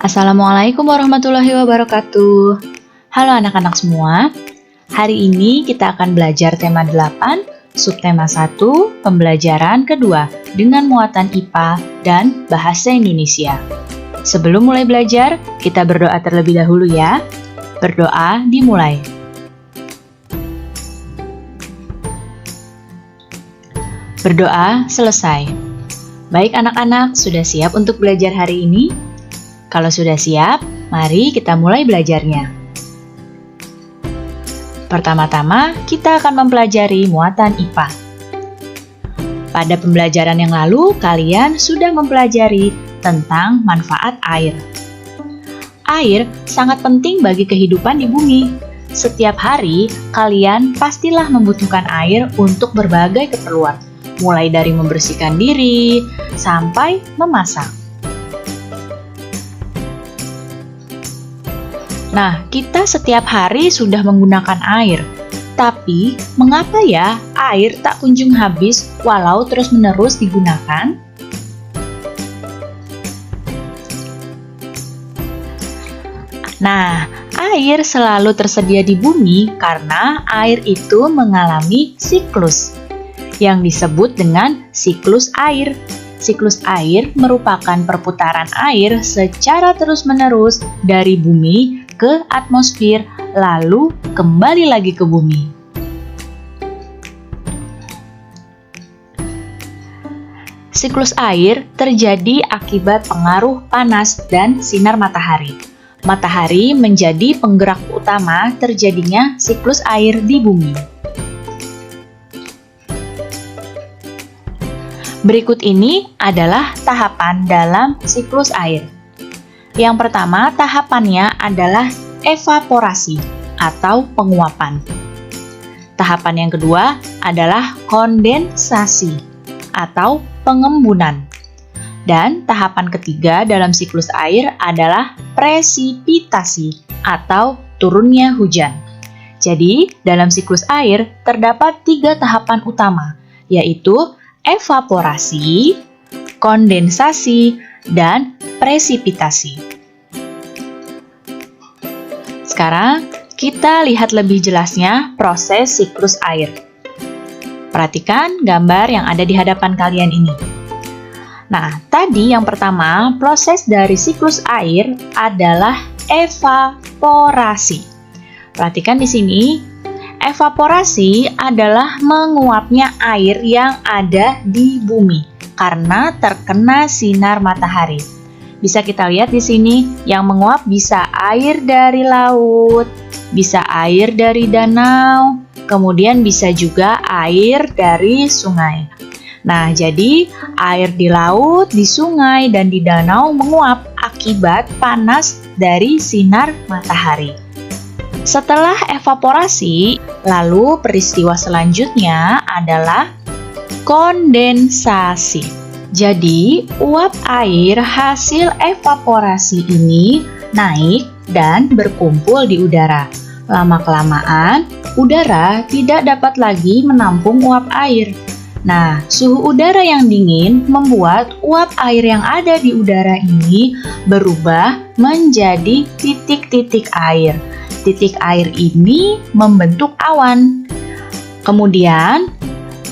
Assalamualaikum warahmatullahi wabarakatuh. Halo anak-anak semua. Hari ini kita akan belajar tema 8, subtema 1, pembelajaran kedua dengan muatan IPA dan bahasa Indonesia. Sebelum mulai belajar, kita berdoa terlebih dahulu ya. Berdoa dimulai. Berdoa selesai. Baik anak-anak, sudah siap untuk belajar hari ini? Kalau sudah siap, mari kita mulai belajarnya. Pertama-tama, kita akan mempelajari muatan IPA. Pada pembelajaran yang lalu, kalian sudah mempelajari tentang manfaat air. Air sangat penting bagi kehidupan di bumi. Setiap hari, kalian pastilah membutuhkan air untuk berbagai keperluan, mulai dari membersihkan diri sampai memasak. Nah, kita setiap hari sudah menggunakan air. Tapi, mengapa ya air tak kunjung habis walau terus-menerus digunakan? Nah, air selalu tersedia di bumi karena air itu mengalami siklus yang disebut dengan siklus air. Siklus air merupakan perputaran air secara terus-menerus dari bumi ke atmosfer, lalu kembali lagi ke bumi. Siklus air terjadi akibat pengaruh panas dan sinar matahari. Matahari menjadi penggerak utama terjadinya siklus air di bumi. Berikut ini adalah tahapan dalam siklus air. Yang pertama, tahapannya adalah evaporasi atau penguapan. Tahapan yang kedua adalah kondensasi atau pengembunan. Dan tahapan ketiga dalam siklus air adalah presipitasi atau turunnya hujan. Jadi, dalam siklus air terdapat 3 tahapan utama, yaitu evaporasi, kondensasi, dan presipitasi. Sekarang, kita lihat lebih jelasnya proses siklus air. Perhatikan gambar yang ada di hadapan kalian ini. Nah, tadi yang pertama, proses dari siklus air adalah evaporasi. Perhatikan di sini. Evaporasi adalah menguapnya air yang ada di bumi karena terkena sinar matahari. Bisa kita lihat di sini, yang menguap bisa air dari laut, bisa air dari danau, kemudian bisa juga air dari sungai. Nah, jadi air di laut, di sungai, dan di danau menguap akibat panas dari sinar matahari. Setelah evaporasi, lalu peristiwa selanjutnya adalah kondensasi. Jadi, uap air hasil evaporasi ini naik dan berkumpul di udara. Lama-kelamaan, udara tidak dapat lagi menampung uap air. Nah, suhu udara yang dingin membuat uap air yang ada di udara ini berubah menjadi titik-titik air. Titik air ini membentuk awan. Kemudian,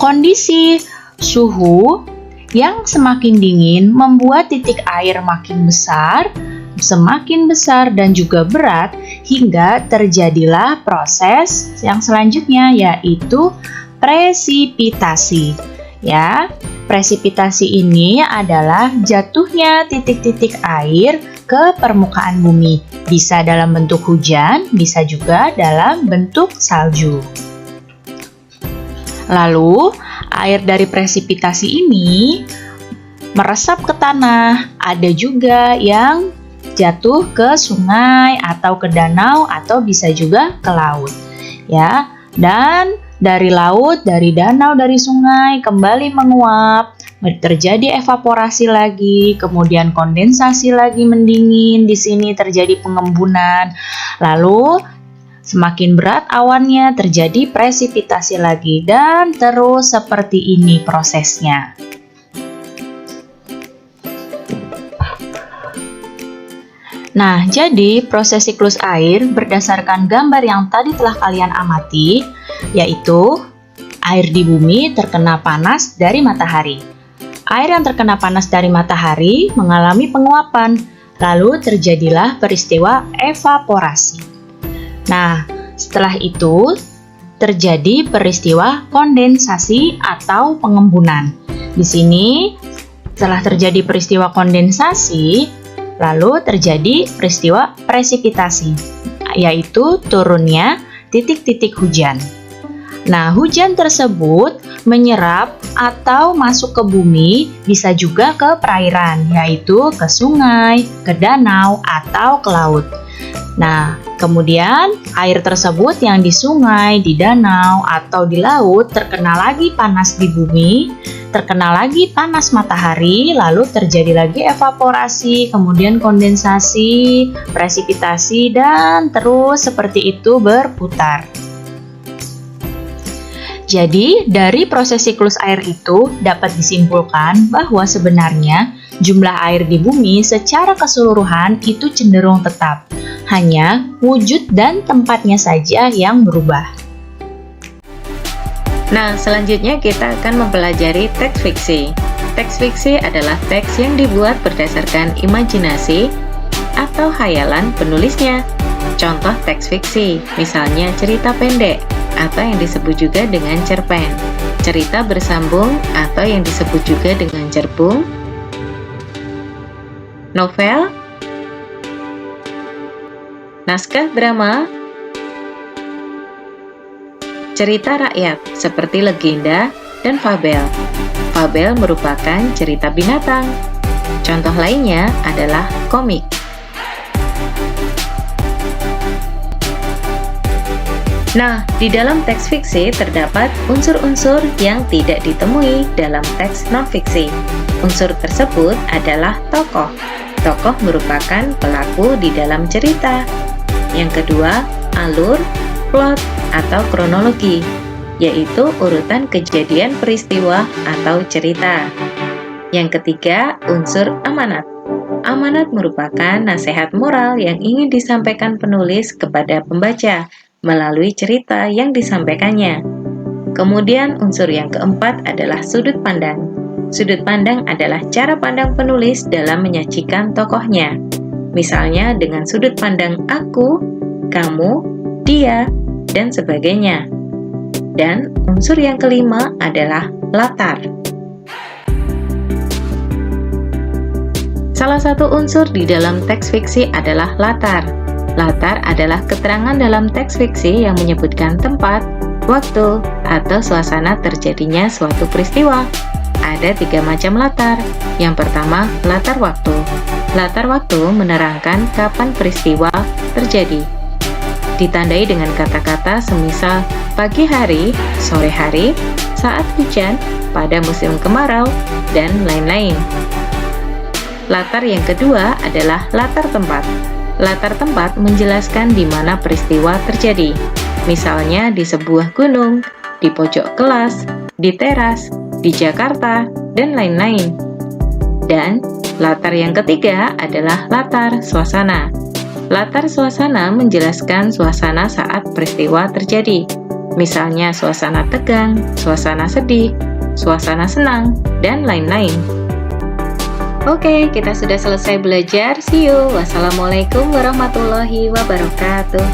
kondisi suhu yang semakin dingin membuat titik air makin besar, semakin besar dan juga berat hingga terjadilah proses yang selanjutnya, yaitu presipitasi. Ya, presipitasi ini adalah jatuhnya titik-titik air ke permukaan bumi. Bisa dalam bentuk hujan, bisa juga dalam bentuk salju. Lalu, air dari presipitasi ini meresap ke tanah. Ada juga yang jatuh ke sungai atau ke danau atau bisa juga ke laut. Ya, dan dari laut, dari danau, dari sungai kembali menguap, terjadi evaporasi lagi, kemudian kondensasi lagi mendingin, di sini terjadi pengembunan. Lalu semakin berat awannya, terjadi presipitasi lagi dan terus seperti ini prosesnya. Nah, jadi proses siklus air berdasarkan gambar yang tadi telah kalian amati, yaitu air di bumi terkena panas dari matahari. Air yang terkena panas dari matahari mengalami penguapan, lalu terjadilah peristiwa evaporasi. Nah, setelah itu terjadi peristiwa kondensasi atau pengembunan. Di sini, setelah terjadi peristiwa kondensasi, lalu terjadi peristiwa presipitasi, yaitu turunnya titik-titik hujan. Nah, hujan tersebut menyerap atau masuk ke bumi, bisa juga ke perairan, yaitu ke sungai, ke danau, atau ke laut. Nah, kemudian air tersebut yang di sungai, di danau, atau di laut terkena lagi panas di bumi, terkena lagi panas matahari, lalu terjadi lagi evaporasi, kemudian kondensasi, presipitasi, dan terus seperti itu berputar. Jadi, dari proses siklus air itu dapat disimpulkan bahwa sebenarnya jumlah air di bumi secara keseluruhan itu cenderung tetap. Hanya wujud dan tempatnya saja yang berubah. Nah, selanjutnya kita akan mempelajari teks fiksi. Teks fiksi adalah teks yang dibuat berdasarkan imajinasi atau khayalan penulisnya. Contoh teks fiksi, misalnya cerita pendek, atau yang disebut juga dengan cerpen, cerita bersambung, atau yang disebut juga dengan cerbung, novel, naskah drama, cerita rakyat seperti legenda dan fabel. Fabel merupakan cerita binatang. Contoh lainnya adalah komik. Nah, di dalam teks fiksi terdapat unsur-unsur yang tidak ditemui dalam teks non-fiksi. Unsur tersebut adalah tokoh. Tokoh merupakan pelaku di dalam cerita. Yang kedua, alur, plot, atau kronologi, yaitu urutan kejadian peristiwa atau cerita. Yang ketiga, unsur amanat. Amanat merupakan nasihat moral yang ingin disampaikan penulis kepada pembaca melalui cerita yang disampaikannya. Kemudian unsur yang keempat adalah sudut pandang. Sudut pandang adalah cara pandang penulis dalam menyajikan tokohnya. Misalnya dengan sudut pandang aku, kamu, dia, dan sebagainya. Dan unsur yang kelima adalah latar. Salah satu unsur di dalam teks fiksi adalah latar. Latar adalah keterangan dalam teks fiksi yang menyebutkan tempat, waktu, atau suasana terjadinya suatu peristiwa. Ada 3 macam latar. Yang pertama, latar waktu. Latar waktu menerangkan kapan peristiwa terjadi. Ditandai dengan kata-kata semisal pagi hari, sore hari, saat hujan, pada musim kemarau, dan lain-lain. Latar yang kedua adalah latar tempat. Latar tempat menjelaskan di mana peristiwa terjadi. Misalnya di sebuah gunung, di pojok kelas, di teras, di Jakarta, dan lain-lain. Dan latar yang ketiga adalah latar suasana. Latar suasana menjelaskan suasana saat peristiwa terjadi. Misalnya suasana tegang, suasana sedih, suasana senang, dan lain-lain. Oke, kita sudah selesai belajar. See you. Wassalamualaikum warahmatullahi wabarakatuh.